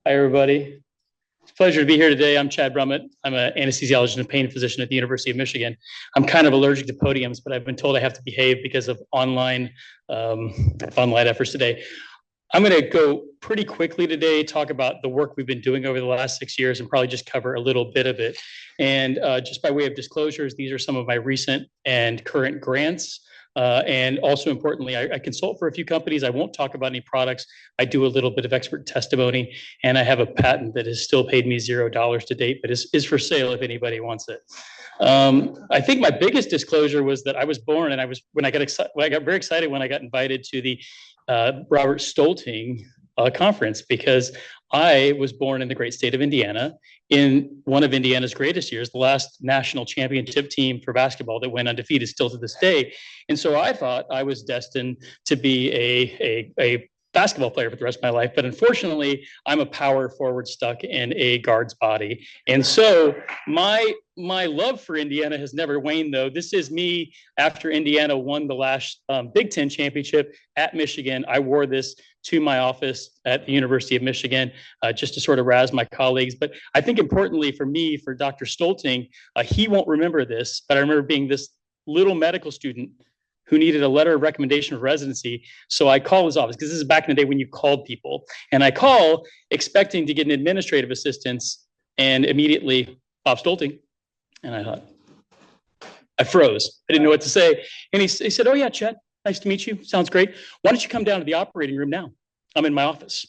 Hi, everybody. It's a pleasure to be here today. I'm Chad Brummett. I'm an anesthesiologist and a pain physician at the University of Michigan. I'm kind of allergic to podiums, but I've been told I have to behave because of online efforts today. I'm going to go pretty quickly today, talk about the work we've been doing over the last 6 years and probably just cover a little bit of it. And just by way of disclosures, these are some of my recent and current grants. And also importantly, I consult for a few companies. I won't talk about any products. I do a little bit of expert testimony, and I have a patent that has still paid me $0 to date, but is for sale if anybody wants it. I think my biggest disclosure was that I was born, and I got very excited when I got invited to the Robert Stoelting conference, because I was born in the great state of Indiana in one of Indiana's greatest years, the last national championship team for basketball that went undefeated still to this day. And so I thought I was destined to be a basketball player for the rest of my life. But unfortunately, I'm a power forward stuck in a guard's body. And so my love for Indiana has never waned, though. This is me after Indiana won the last Big Ten championship at Michigan. I wore this to my office at the University of Michigan just to sort of razz my colleagues. But I think importantly for me, for Dr. Stoelting, he won't remember this, but I remember being this little medical student who needed a letter of recommendation for residency. So I call his office, because this is back in the day when you called people. And I call expecting to get an administrative assistance, and immediately, Bob Stoelting. And I thought, I froze. I didn't know what to say. And he said, "Oh yeah, Chet, nice to meet you. Sounds great. Why don't you come down to the operating room now? I'm in my office."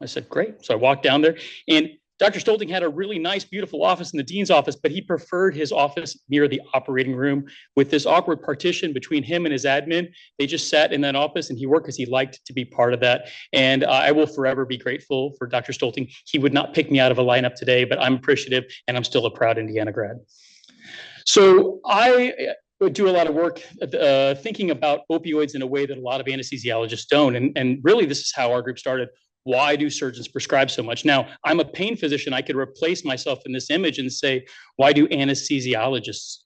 I said, "Great." So I walked down there, and Dr. Stoelting had a really nice, beautiful office in the dean's office, but he preferred his office near the operating room with this awkward partition between him and his admin. They just sat in that office, and he worked because he liked to be part of that. And I will forever be grateful for Dr. Stoelting. He would not pick me out of a lineup today, but I'm appreciative, and I'm still a proud Indiana grad. So I do a lot of work thinking about opioids in a way that a lot of anesthesiologists don't. And really, this is how our group started. Why do surgeons prescribe so much? Now, I'm a pain physician. I could replace myself in this image and say, why do anesthesiologists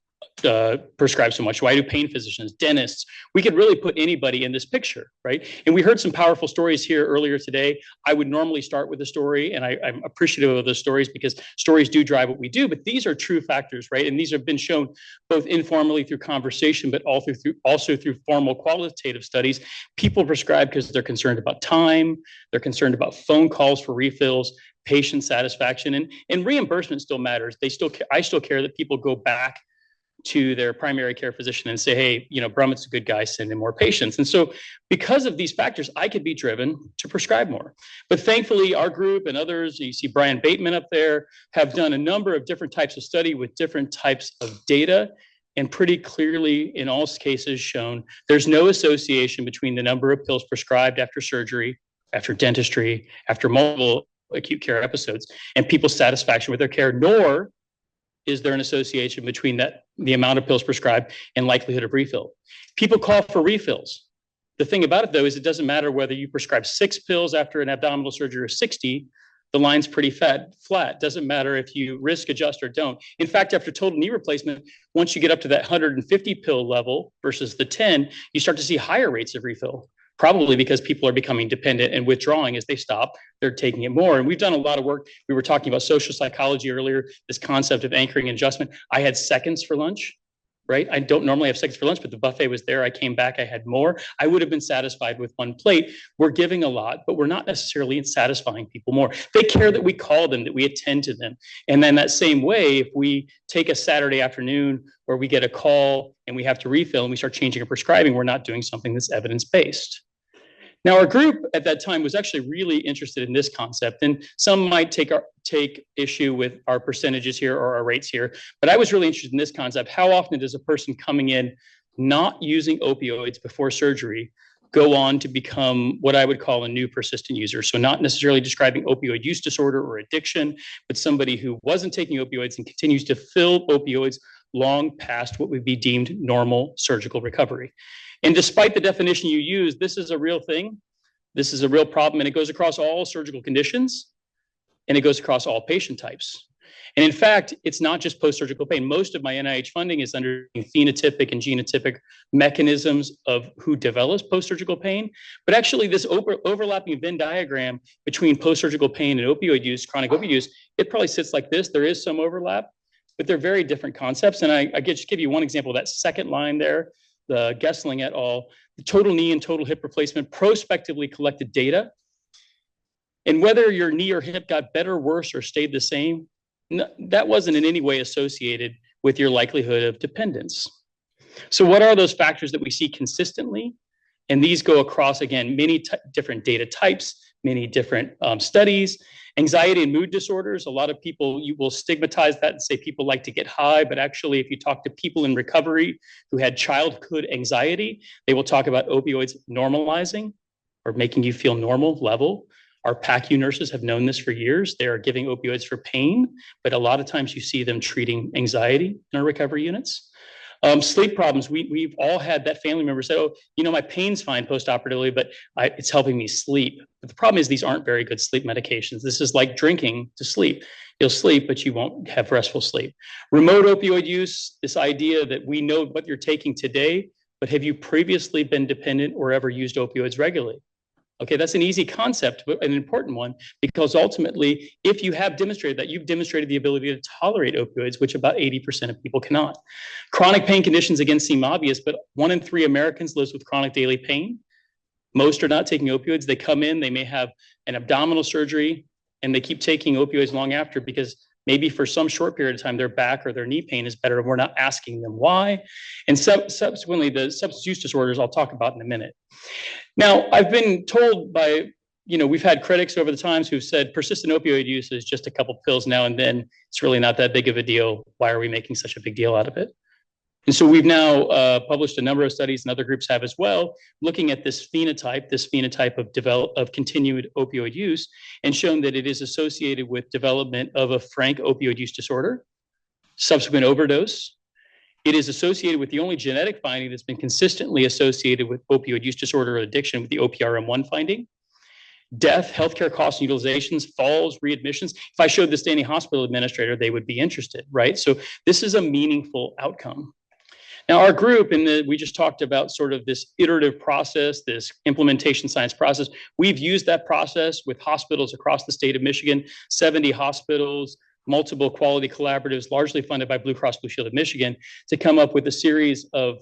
prescribe so much? Why do pain physicians, dentists? We could really put anybody in this picture, right? And we heard some powerful stories here earlier today. I would normally start with a story, and I'm appreciative of those stories because stories do drive what we do, but these are true factors, right? And these have been shown both informally through conversation, but also through formal qualitative studies. People prescribe because they're concerned about time, they're concerned about phone calls for refills, patient satisfaction, and reimbursement still matters. I still care that people go back to their primary care physician and say, "Hey, Brummett's a good guy, send in more patients." And so because of these factors, I could be driven to prescribe more. But thankfully, our group and others, you see Brian Bateman up there, have done a number of different types of study with different types of data, and pretty clearly in all cases shown there's no association between the number of pills prescribed after surgery, after dentistry, after multiple acute care episodes, and people's satisfaction with their care, nor is there an association between the amount of pills prescribed and likelihood of refill. People call for refills. The thing about it, though, is it doesn't matter whether you prescribe 6 pills after an abdominal surgery or 60, the line's pretty flat. Doesn't matter if you risk adjust or don't. In fact, after total knee replacement, once you get up to that 150 pill level versus the 10, you start to see higher rates of refill. Probably because people are becoming dependent and withdrawing as they stop, they're taking it more. And we've done a lot of work. We were talking about social psychology earlier, this concept of anchoring and adjustment. I had seconds for lunch, right? I don't normally have seconds for lunch, but the buffet was there. I came back, I had more. I would have been satisfied with one plate. We're giving a lot, but we're not necessarily satisfying people more. They care that we call them, that we attend to them. And then that same way, if we take a Saturday afternoon where we get a call and we have to refill and we start changing our prescribing, we're not doing something that's evidence-based. Now, our group at that time was actually really interested in this concept, and some might take issue with our percentages here or our rates here, but I was really interested in this concept. How often does a person coming in not using opioids before surgery go on to become what I would call a new persistent user? So not necessarily describing opioid use disorder or addiction, but somebody who wasn't taking opioids and continues to fill opioids long past what would be deemed normal surgical recovery. And despite the definition you use, this is a real thing. This is a real problem, and it goes across all surgical conditions, and it goes across all patient types. And in fact, it's not just post-surgical pain. Most of my NIH funding is under phenotypic and genotypic mechanisms of who develops post-surgical pain. But actually, this overlapping Venn diagram between post-surgical pain and opioid use, chronic opioid use, it probably sits like this. There is some overlap, but they're very different concepts. And I just give you one example, that second line there, the Gessling et al., the total knee and total hip replacement prospectively collected data. And whether your knee or hip got better, worse, or stayed the same, that wasn't in any way associated with your likelihood of dependence. So what are those factors that we see consistently? And these go across, again, many different data types, many different studies. Anxiety and mood disorders, a lot of people, you will stigmatize that and say people like to get high, but actually if you talk to people in recovery who had childhood anxiety, they will talk about opioids normalizing or making you feel normal level. Our PACU nurses have known this for years. They are giving opioids for pain, but a lot of times you see them treating anxiety in our recovery units. Sleep problems, we've all had that family member say, oh, you know, my pain's fine post-operatively, but it's helping me sleep. But the problem is these aren't very good sleep medications. This is like drinking to sleep. You'll sleep, but you won't have restful sleep. Remote opioid use, this idea that we know what you're taking today, but have you previously been dependent or ever used opioids regularly? Okay, that's an easy concept, but an important one, because ultimately, if you have demonstrated that, you've demonstrated the ability to tolerate opioids, which about 80% of people cannot. Chronic pain conditions, again, seem obvious, but 1 in 3 Americans lives with chronic daily pain. Most are not taking opioids. They come in, they may have an abdominal surgery, and they keep taking opioids long after because maybe for some short period of time, their back or their knee pain is better, and we're not asking them why. And subsequently, the substance use disorders I'll talk about in a minute. Now, I've been told by, we've had critics over the times who've said persistent opioid use is just a couple pills now and then. It's really not that big of a deal. Why are we making such a big deal out of it? And so we've now published a number of studies, and other groups have as well, looking at this phenotype of continued opioid use, and shown that it is associated with development of a frank opioid use disorder, subsequent overdose. It is associated with the only genetic finding that's been consistently associated with opioid use disorder or addiction with the OPRM1 finding. Death, healthcare costs and utilizations, falls, readmissions. If I showed this to any hospital administrator, they would be interested, right? So this is a meaningful outcome. Now, our group, we just talked about sort of this iterative process, this implementation science process. We've used that process with hospitals across the state of Michigan, 70 hospitals, multiple quality collaboratives, largely funded by Blue Cross Blue Shield of Michigan, to come up with a series of,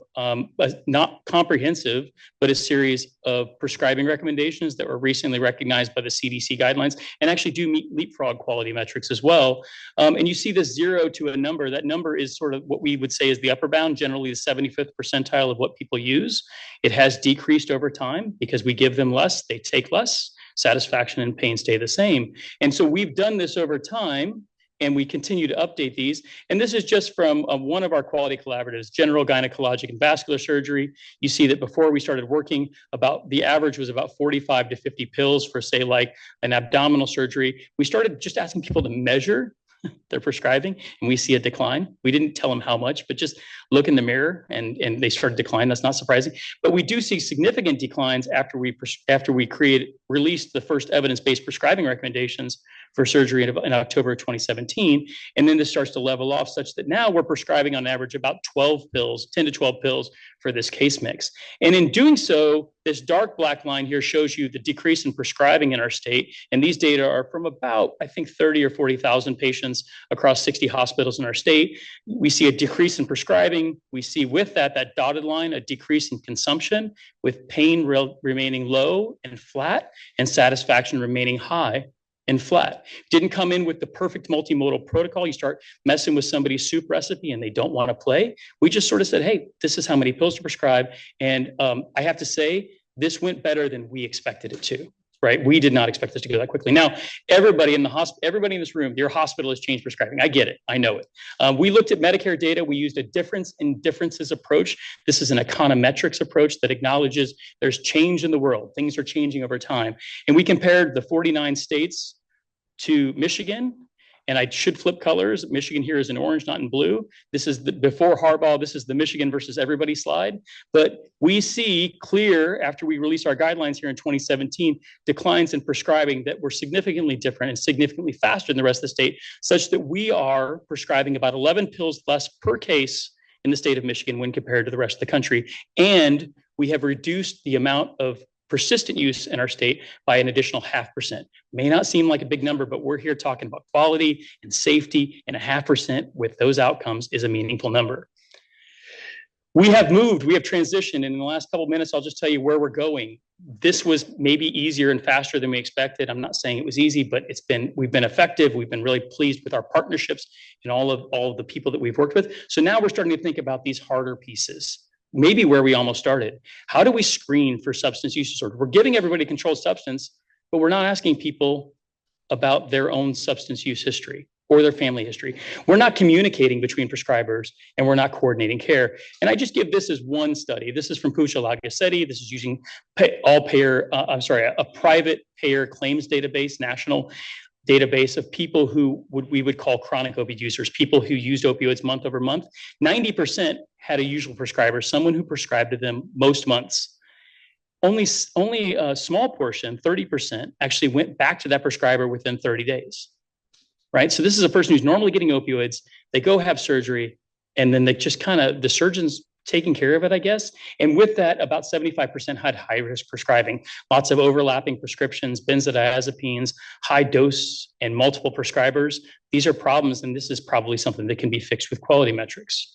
not comprehensive, but a series of prescribing recommendations that were recently recognized by the CDC guidelines and actually do meet leapfrog quality metrics as well. And you see this 0 to a number. That number is sort of what we would say is the upper bound, generally the 75th percentile of what people use. It has decreased over time because we give them less, they take less. Satisfaction and pain stay the same. And so we've done this over time, and we continue to update these. And this is just from one of our quality collaboratives, general gynecologic and vascular surgery. You see that before we started working, the average was about 45 to 50 pills for, say, like an abdominal surgery. We started just asking people to measure their prescribing, and we see a decline. We didn't tell them how much, but just look in the mirror, and they started to decline. That's not surprising. But we do see significant declines after we released the first evidence-based prescribing recommendations for surgery in October of 2017. And then this starts to level off such that now we're prescribing on average about 12 pills, 10 to 12 pills for this case mix. And in doing so, this dark black line here shows you the decrease in prescribing in our state. And these data are from about, I think, 30 or 40,000 patients across 60 hospitals in our state. We see a decrease in prescribing. We see with that dotted line, a decrease in consumption, with pain remaining low and flat and satisfaction remaining high and flat. Didn't come in with the perfect multimodal protocol. You start messing with somebody's soup recipe and they don't want to play. We just sort of said, hey, this is how many pills to prescribe. And I have to say, this went better than we expected it to, right? We did not expect this to go that quickly. Now, everybody in this room, your hospital has changed prescribing. I get it. I know it. We looked at Medicare data. We used a difference in differences approach. This is an econometrics approach that acknowledges there's change in the world. Things are changing over time. And we compared the 49 states to Michigan, And I should flip colors. Michigan here is in orange, not in blue. This is the before Harbaugh. This is the Michigan versus everybody slide. But we see clear, after we released our guidelines here in 2017, declines in prescribing that were significantly different and significantly faster than the rest of the state, such that we are prescribing about 11 pills less per case in the state of Michigan when compared to the rest of the country. And we have reduced the amount of persistent use in our state by an additional 0.5%. May not seem like a big number, but we're here talking about quality and safety, and 0.5% with those outcomes is a meaningful number. We have transitioned, and in the last couple of minutes, I'll just tell you where we're going. This was maybe easier and faster than we expected. I'm not saying it was easy, but we've been effective. We've been really pleased with our partnerships and all of the people that we've worked with. So now we're starting to think about these harder pieces. Maybe where we almost started. How do we screen for substance use disorder? We're giving everybody a controlled substance, but we're not asking people about their own substance use history or their family history. We're not communicating between prescribers, and we're not coordinating care. And I just give this as one study. This is from Puccia Lagasetti. This is using a private payer claims database, national database of people who we would call chronic opioid users, people who used opioids month over month. 90% had a usual prescriber, someone who prescribed to them most months. Only a small portion, 30%, actually went back to that prescriber within 30 days, right? So this is a person who's normally getting opioids. They go have surgery, and then they just the surgeon's taking care of it, I guess. And with that, about 75% had high-risk prescribing, lots of overlapping prescriptions, benzodiazepines, high dose, and multiple prescribers. These are problems, and this is probably something that can be fixed with quality metrics.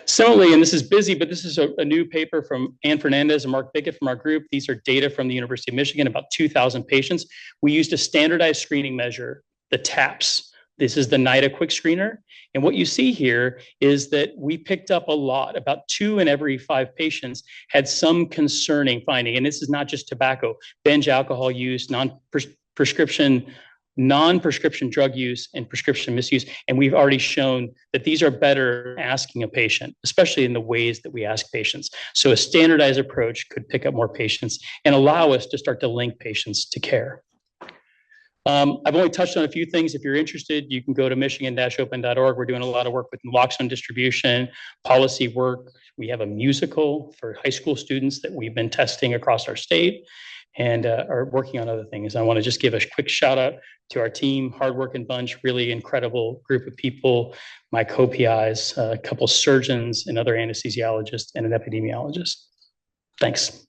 Similarly, and this is busy, but this is a new paper from Ann Fernandez and Mark Bickett from our group. These are data from the University of Michigan, about 2,000 patients. We used a standardized screening measure, the TAPS. This is the NIDA quick screener. And what you see here is that we picked up a lot. About 2 in every 5 patients had some concerning finding. And this is not just tobacco, binge alcohol use, non-prescription drug use, and prescription misuse. And we've already shown that these are better asking a patient, especially in the ways that we ask patients. So a standardized approach could pick up more patients and allow us to start to link patients to care. I've only touched on a few things. If you're interested, you can go to michigan-open.org. We're doing a lot of work with naloxone distribution, policy work. We have a musical for high school students that we've been testing across our state, and are working on other things. I want to just give a quick shout out to our team, hardworking bunch, really incredible group of people, my co-PIs, a couple surgeons, another anesthesiologist, and an epidemiologist. Thanks.